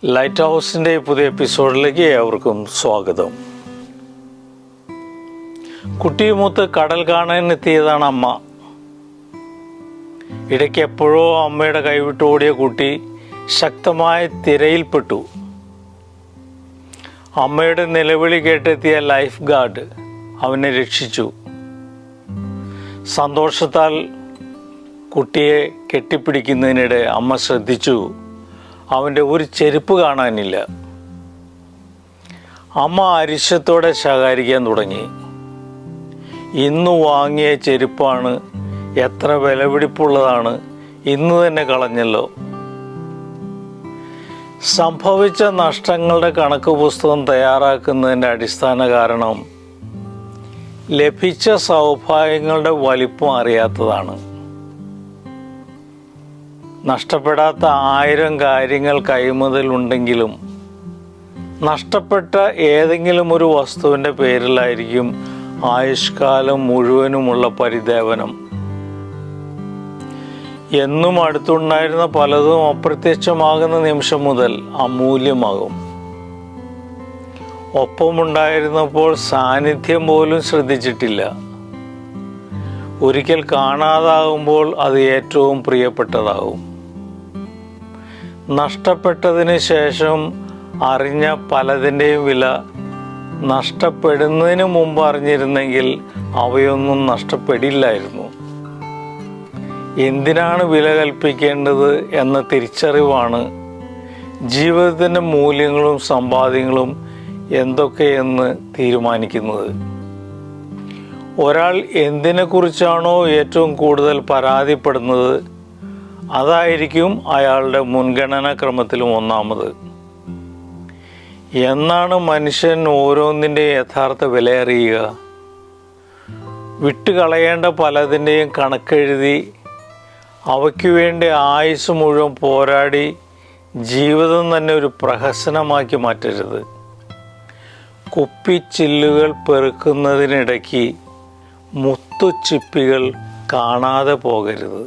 Light ഹൗസിൻ്റെ പുതിയ എപ്പിസോഡിലേക്ക് ഏവർക്കും സ്വാഗതം. കുട്ടിയുമൊത്ത് കടൽ കാണാൻ എത്തിയതാണ് അമ്മ. ഇടയ്ക്ക് എപ്പോഴോ അമ്മയുടെ കൈവിട്ടോടിയ കുട്ടി ശക്തമായ തിരയിൽപ്പെട്ടു. അമ്മയുടെ നിലവിളി കേട്ടെത്തിയ ലൈഫ് ഗാർഡ് അവനെ രക്ഷിച്ചു. സന്തോഷത്താൽ കുട്ടിയെ കെട്ടിപ്പിടിക്കുന്നതിനിടെ അമ്മ ശ്രദ്ധിച്ചു, അവൻ്റെ ഒരു ചെരുപ്പ് കാണാനില്ല. അമ്മ അരിശത്തോടെ ശകാരിക്കാൻ തുടങ്ങി. ഇന്നു വാങ്ങിയ ചെരുപ്പാണ്, എത്ര വിലപിടിപ്പുള്ളതാണ്, ഇന്ന് തന്നെ കളഞ്ഞല്ലോ. സംഭവിച്ച നഷ്ടങ്ങളുടെ കണക്ക് പുസ്തകം തയ്യാറാക്കുന്നതിൻ്റെ അടിസ്ഥാന കാരണം ലഭിച്ച സൗഭാഗ്യങ്ങളുടെ വലിപ്പം അറിയാത്തതാണ്. നഷ്ടപ്പെടാത്ത 1000 കാര്യങ്ങൾ കൈമുതലുണ്ടെങ്കിലും നഷ്ടപ്പെട്ട ഏതെങ്കിലും ഒരു വസ്തുവിൻ്റെ പേരിലായിരിക്കും ആയുഷ്കാലം മുഴുവനുമുള്ള പരിദേവനം. എന്നും അടുത്തുണ്ടായിരുന്ന പലതും അപ്രത്യക്ഷമാകുന്ന നിമിഷം മുതൽ അമൂല്യമാകും. ഒപ്പമുണ്ടായിരുന്നപ്പോൾ സാന്നിധ്യം പോലും ശ്രദ്ധിച്ചിട്ടില്ല. ഒരിക്കൽ കാണാതാകുമ്പോൾ അത് ഏറ്റവും പ്രിയപ്പെട്ടതാകും. നഷ്ടപ്പെട്ടതിന് ശേഷം അറിഞ്ഞ പലതിൻ്റെയും വില നഷ്ടപ്പെടുന്നതിന് മുമ്പ് അറിഞ്ഞിരുന്നെങ്കിൽ അവയൊന്നും നഷ്ടപ്പെടില്ലായിരുന്നു. എന്തിനാണ് വില കൽപ്പിക്കേണ്ടത് എന്ന തിരിച്ചറിവാണ് ജീവിതത്തിൻ്റെ മൂല്യങ്ങളും സമ്പാദ്യങ്ങളും എന്തൊക്കെയെന്ന് തീരുമാനിക്കുന്നത്. ഒരാൾ എന്തിനെക്കുറിച്ചാണോ ഏറ്റവും കൂടുതൽ പരാതിപ്പെടുന്നത് അതായിരിക്കും അയാളുടെ മുൻഗണനാ ക്രമത്തിലും ഒന്നാമത്. എന്നാണ് മനുഷ്യൻ ഓരോന്നിൻ്റെ യഥാർത്ഥ വിലയറിയുക? വിട്ടുകളയേണ്ട പലതിൻ്റെയും കണക്കെഴുതി അവയ്ക്കു വേണ്ടി ആയുസ് മുഴുവൻ പോരാടി ജീവിതം തന്നെ ഒരു പ്രഹസനമാക്കി മാറ്റരുത്. കുപ്പിച്ചില്ലുകൾ പെറുക്കുന്നതിനിടയ്ക്ക് മുത്തുച്ചിപ്പികൾ കാണാതെ പോകരുത്.